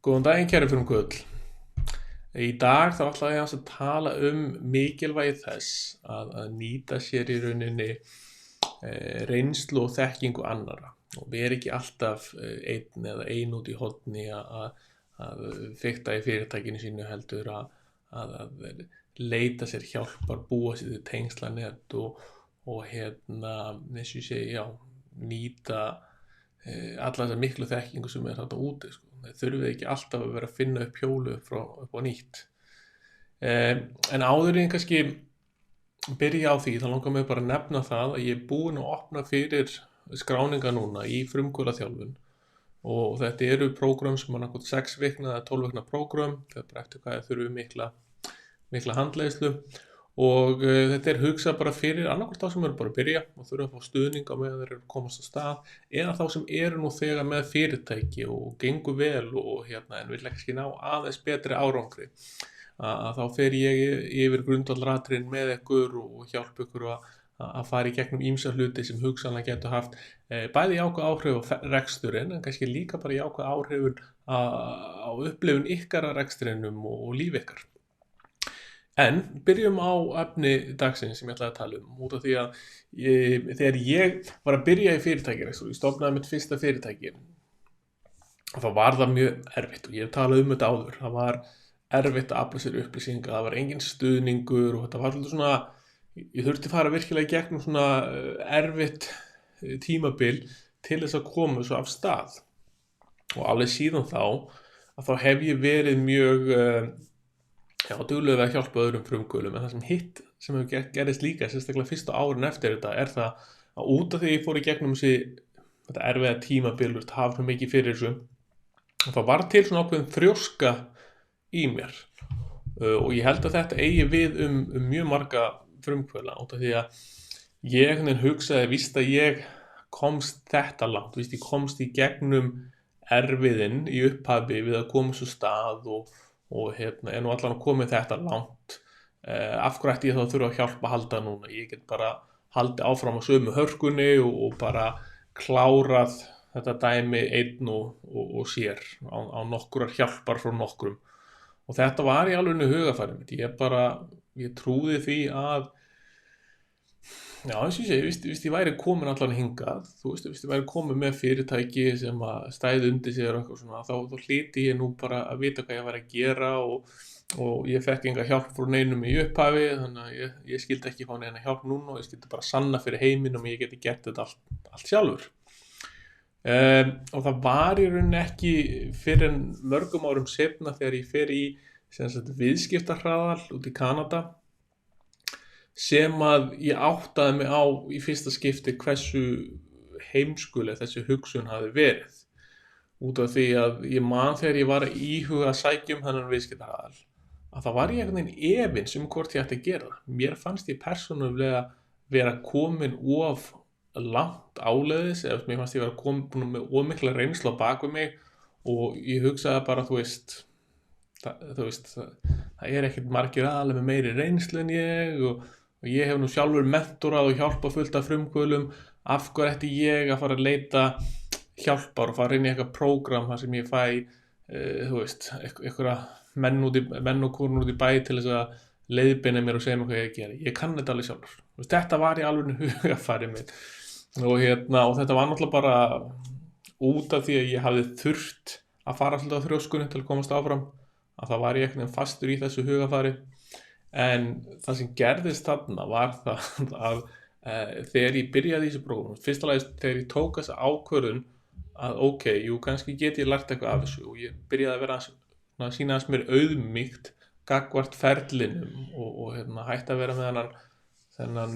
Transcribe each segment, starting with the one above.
Góðan daginn kæri frumkvöðull. Í dag þá ætla ég aðeins að tala mikilvægi þess að nýta sér í rauninni reynslu og þekkingu annarra og vera ekki alltaf einn eða ein út í horni að fikta í fyrirtækinu sínu heldur að leita sér hjálpar, búa sér til tengslanet og eins og ég segi, nýta alla þessa miklu þekkingu sem þarna úti, sko. Það þurfið ekki alltaf að vera að finna upp hjólu upp á nýtt. En áður en kannski byrja á því, þá langar mig bara að nefna það að ég er búinn að opna fyrir skráninga núna í frumkvöðlaþjálfun og þetta eru prógram sem annað 6 vikna eða 12 vikna prógram, það er bara eftir hvað ég þurfi mikla handleiðslu og þetta er hugsað bara fyrir annarkvort þá sem eru bara að byrja og þurfa að fá stuðning á meðan þeir eru að komast á stað eða þá sem eru nú þegar með fyrirtæki og gengur vel og en vil ekki ná aðeins betri árangri að þá fer ég yfir grundvallaratriðin með ykkur og hjálpa ykkur að fara í gegnum ýmsa hluti sem hugsanlega getur haft bæði jákvæð áhrif á reksturinn en kannski líka bara jákvæð áhrifun á upplifun ykkar að reksturinnum og líf ykkar. En byrjum á efni dagsins sem ég ætlaði að tala út af því að þegar ég var að byrja í fyrirtækjarekstri og ég stofnaði mitt fyrsta fyrirtæki þá var það mjög erfitt og ég hef talað þetta áður. Það var erfitt að afla sér upplýsinga, það var engin stuðningur og þetta var svolítið svona, ég þurfti að fara virkilega í gegnum svona erfitt tímabil til þess að koma svo af stað og alveg síðan þá hef ég verið mjög duglegur við að hjálpa öðrum frumkvöðlum en það sem hefur gerðist líka sérstaklega fyrstu árin eftir þetta er það að út af því ég fór í gegnum þetta erfiða tímabil og hafa svo mikið fyrir þessu þá var til svona ákveðin þrjóska í mér og ég held að þetta eigi við mjög marga frumkvöðla út af því að ég hugsaði víst að ég komst þetta langt, víst ég komst í gegnum erfiðin í upphafi við að koma svo stað og er nú allan að koma þetta langt af hverju ætti ég þá að þurfa að hjálpa að halda núna ég get bara haldið áfram á sömu hörkunni og bara klárað þetta dæmi einn og sér á nokkrar hjálpar frá nokkrum og þetta var í alveg hugafæri mitt ég trúði því að eins og ég segi, víst ég væri komin allan hingað, víst ég væri komin með fyrirtæki sem að stæði undir sér og eitthvað svona, þá hlyti ég nú bara að vita hvað ég væri að gera og ég fekk enga hjálp frá neinum í upphafi, þannig að ég skildi ekki fá neina hjálp núna og ég skildi bara sanna fyrir heiminn og ég geti gert þetta allt sjálfur. Og það var í rauninni ekki fyrir en mörgum árum seinna þegar ég fer í viðskiptahraðal út í Kanada sem að ég áttaði mig á í fyrsta skipti hversu heimskuleg þessi hugsun hafi verið út af því að ég man þegar ég var að íhuga að sækja þennan viðskiptahraðal að það var ég einhvern veginn efins hvort ég ætti að gera það. Mér fannst ég persónulega vera komin of langt áleiðis eða mér fannst ég vera komin með of mikla reynslu á bak við mig og ég hugsaði bara það er ekkert margir aðalega með meiri reynslu en ég og ég hef nú sjálfur mentorað og hjálpað fullt af frumkvöðlum af hverju ætti ég að fara að leita hjálpar og fara inn í eitthvað prógram þar sem ég fæ einhverja menn og konur út í bæ til þess að leiðbeina mér og segja mér hvað ég gera. Ég kann þetta alveg sjálfur. Þetta var í alveg hugafæri mitt og þetta var náttúrulega bara út af því að ég hafði þurft að fara svolítið á þrjóskunni til að komast áfram að það var ég einhvern veginn fastur í þessu hugafæri en það sem gerðist þarna var það að þegar ég byrjaði í þessu prógram fyrsta lagi þegar ég tók þessa ákvörðun að kannski get ég lært eitthvað af þessu og ég byrjaði að vera að sýna aðeins mér auðmýkt gagnvart ferlinum og hætti að vera með þennan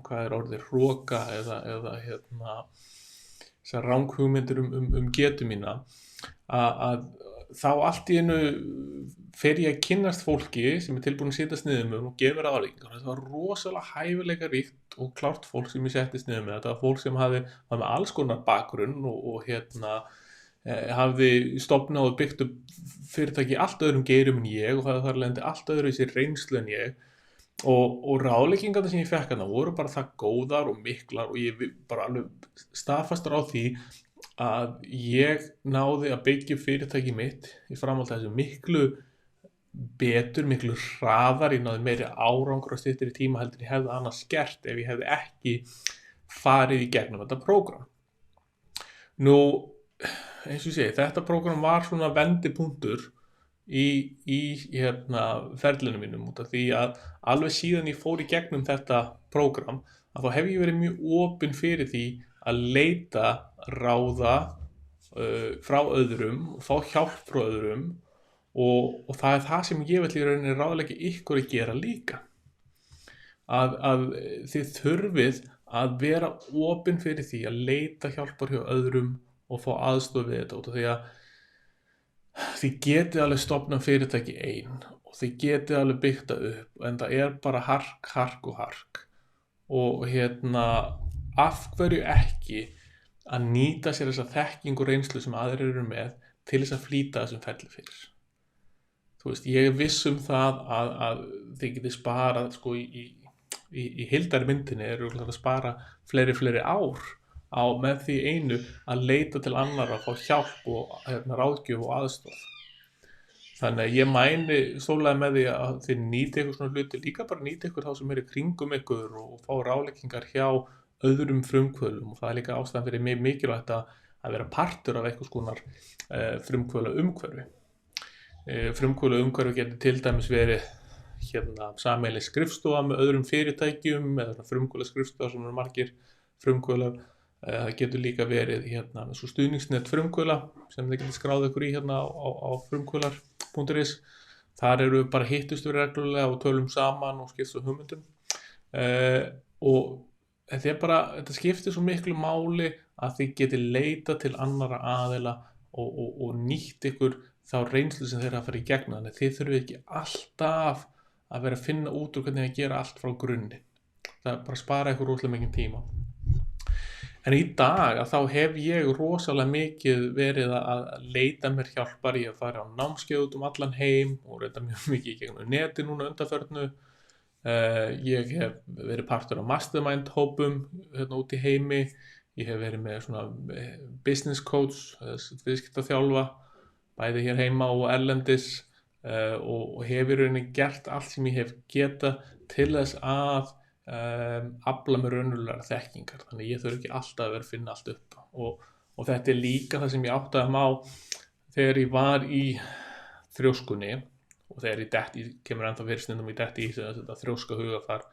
hvað er orðið, hroka eða þessar ranghugmyndir getu mína að þá allt í einu fer ég að kynnast fólki sem er tilbúin að setjast niður með og gefur ráðleggingar. Þetta var rosalega hæfileikaríkt og klárt fólk sem ég settist niður með. Þetta var fólk sem var með alls konar bakgrunn og hafði stofnað og byggt upp fyrirtæki í allt öðrum geirum en ég og það þar lendi allt öðru í sér reynslu en ég og ráðleggingarnar sem ég fekk hana voru bara það góðar og miklar og ég bara alveg staðfastur á því að ég náði að byggja upp fyrirtæki mitt í framhaldi af þessu miklu betur, miklu hraðar, ég náði meiri árangur á styttri tíma heldur en ég hefði annars gert ef ég hefði ekki farið í gegnum þetta prógram. Nú, eins og ég segi, þetta prógram var svona vendipunktur í ferlinu mínum, út af því að alveg síðan ég fór í gegnum þetta prógram að þá hef ég verið mjög opinn fyrir því að leita ráða frá öðrum og fá hjálp frá öðrum og það er það sem ég vil í rauninni ráðleggja ykkur að gera líka, að þið þurfið að vera opinn fyrir því að leita hjálpar hjá öðrum og fá aðstoð við þetta, út af því að þið getið alveg stofnað fyrirtæki ein og þið getið alveg byggt það upp en það er bara hark og af hverju ekki að nýta sér þessa þekkingu og reynslu sem aðrir eru með til þess að flýta þessum ferli fyrir. Þú veist, ég er viss það að þið getið sparað sko í heildari myndinni eru að spara fleiri ár á með því einu að leita til annarra að fá hjálp og ráðgjöf og aðstoð. Þannig að ég mæni stólega með því að þið nýti ykkur svona hluti, líka bara nýti ykkur þá sem eru kringum ykkur og fá ráðleggingar hjá öðrum frumkvöðlum og það er líka ástæðan fyrir mig mikilvægt að vera partur af einhvers konar frumkvöðla umhverfi. Frumkvöðla umhverfi getur til dæmis verið sameiginleg skrifstofa með öðrum fyrirtækjum eða frumkvöðla skrifstofa sem eru margir frumkvöðlar. Það getur líka verið svo stuðningsnet frumkvöðla sem þið getur skráð ykkur í á frumkvöðlar.is. Þar eru bara hittust við reglulega og tölum saman og skiptum hugmyndum. Og þetta skiptir svo miklu máli að þið getið leita til annarra aðila og nýtt ykkur þá reynslu sem þeir að fara í gegnum. Þannig þið þurfið ekki alltaf að vera að finna út úr hvernig að gera allt frá grunni. Það er bara að spara ykkur rosalega mikið tíma. En í dag þá hef ég rosalega mikið verið að leita mér hjálpar í að fara á námskeið út allan heim og reynda mjög mikið í gegnum neti núna undanfarnu. Ég hef verið partur af mastermind hópum út í heimi. Ég hef verið með svona business coach, viðskiptaþjálfa, bæði hér heima og erlendis og hef í rauninni gert allt sem ég hef getað til þess að afla með raunverulegar þekkingar, þannig ég þurfi ekki alltaf að vera að finna allt upp og þetta er líka það sem ég áttaði á þegar ég var í þrjóskunni og þegar ég kemur ennþá fyrir stundum í þetta þrjóska hugafar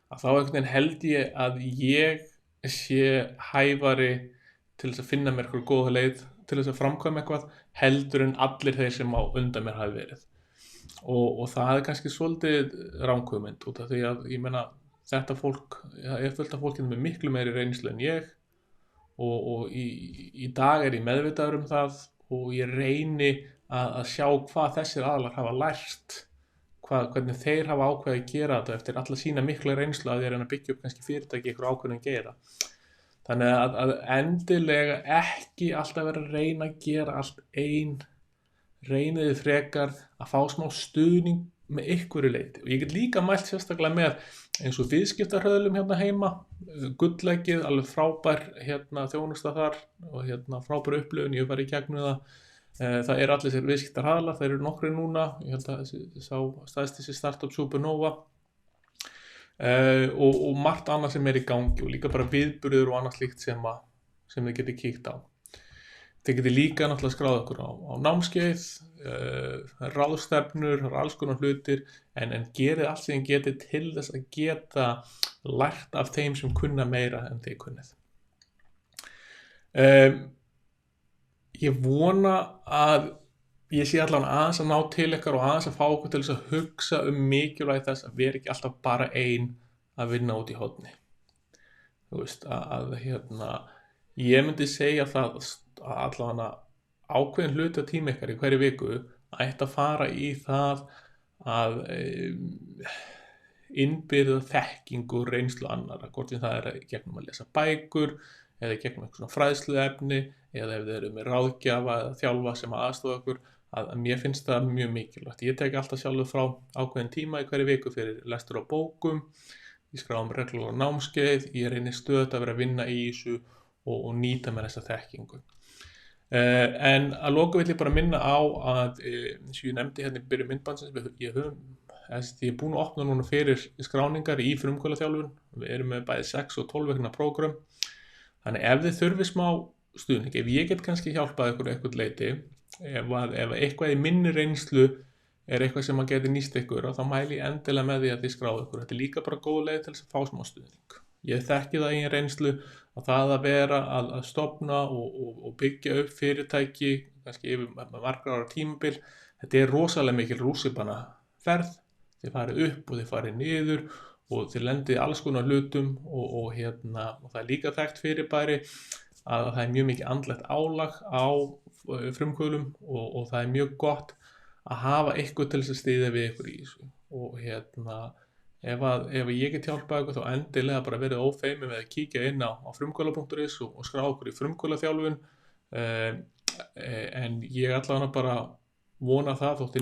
að þá einhvern veginn held ég að ég sé hæfari til þess að finna mér eitthvað góða leið til þess að framkvæma eitthvað heldur en allir þeir sem á undan mér hafi verið og það er kannski svolítið ranghugmynd út af því að ég meina þetta fólk, það er fullt af fólkinu með miklu meiri reynslu en ég og í dag er ég meðvitaður það og ég reyni að sjá hvað þessir aðilar hafa lært, hvernig þeir hafa ákveðið að gera þetta eftir alla sína mikla reynslu að þeir reyna að byggja upp kannski fyrirtæki ykkur ákveðin að gera. Þannig að endilega ekki alltaf vera að reyna að gera allt einn, reyniði frekar að fá smá stuðning með ykkur leyti og ég get líka mælt sérstaklega með eins og viðskiptahröðlum heima, Gulleggið, alveg frábær þjónusta þar og frábær upplifun, ég hef farið í gegnum það er allir þessir viðskiptarhraðlar, þeir eru nokkrir núna, ég held að þessi startup Supernova og margt annað sem er í gangi og líka bara viðburður og annað slíkt sem þið getið kíkt á. Þið getið líka náttúrulega skráð okkur á námskeið, ráðstefnur, alls konar hlutir, en gerið allt sem getið til þess að geta lært af þeim sem kunna meira en þið kunnið. Ég vona að ég sé allan aðeins að ná til ykkar og aðeins að fá okkur til þess að hugsa mikilvægi þess að vera ekki alltaf bara ein að vinna út í horni. Þú veist, ég myndi segja það að allavega ákveðin hluti af tíma ykkar í hverju viku ætti að fara í það að innbyrða þekkingu og reynslu annarra, hvort sem það er gegnum að lesa bækur eða gegnum eitthvað svona fræðsluefni eða ef þið eru með ráðgjafa eða þjálfa sem aðstoða okkur, að mér finnst það mjög mikilvægt. Ég tek alltaf sjálfur frá ákveðin tíma í hverju viku fyrir lestur á bókum, ég skráði reglulega námskeið, ég reyni stöðugt að vera að vinna í þessu og nýta mér þessa þekkingu. En að lokum vil ég bara minna á að eins og ég nefndi hérna í byrjun myndbandsins, því ég er búinn að opna núna fyrir skráningar í frumkvöðlaþjálfun. Við erum með bæði 6 og 12 vikna prógram. Þannig ef þið þurfið smá stuðning, ef ég get kannski hjálpað ykkur eitthvað leiti, ef eitthvað í minni reynslu er eitthvað sem að geti nýst ykkur, þá mæli ég endilega með því að þið skráðu ykkur. Þetta er líka bara góð leið til þess að fá smá stuðning. Ég þekki það í reynslu að það að vera að stofna og byggja upp fyrirtæki, kannski yfir margra ára tímabil, þetta er rosalega mikil rússíbanaferð. Þið farið upp og þið farið niður og þið lendið alls konar hlutum og það er líka þekkt fyrirbæri að það er mjög mikið andlegt álag á frumkvöðlum og það er mjög gott að hafa eitthvað til þess að styðja við ykkur í þessu. Og ef ég get hjálpað ykkur, þá endilega bara verið ófeimið með að kíkja inn á frumkvöðla.is og skrá okkur í frumkvöðlaþjálfun. En ég allavega bara vona það, þótt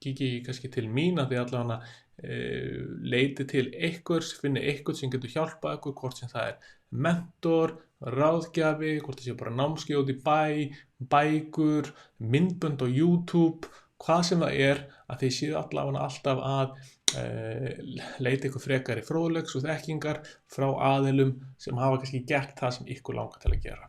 kíkja kannski til mín, að þið allavega leiti til einhvers, finni eitthvað sem getur hjálpað ykkur, hvort sem það er mentor, ráðgjafi, hvort það sé bara námskeið út í bæ, bækur, myndbönd á YouTube, hvað sem það er, að þið séu allavega alltaf að leita ykkur frekari fróðleiks og þekkingar frá aðilum sem hafa kannski gert það sem ykkur langar til að gera.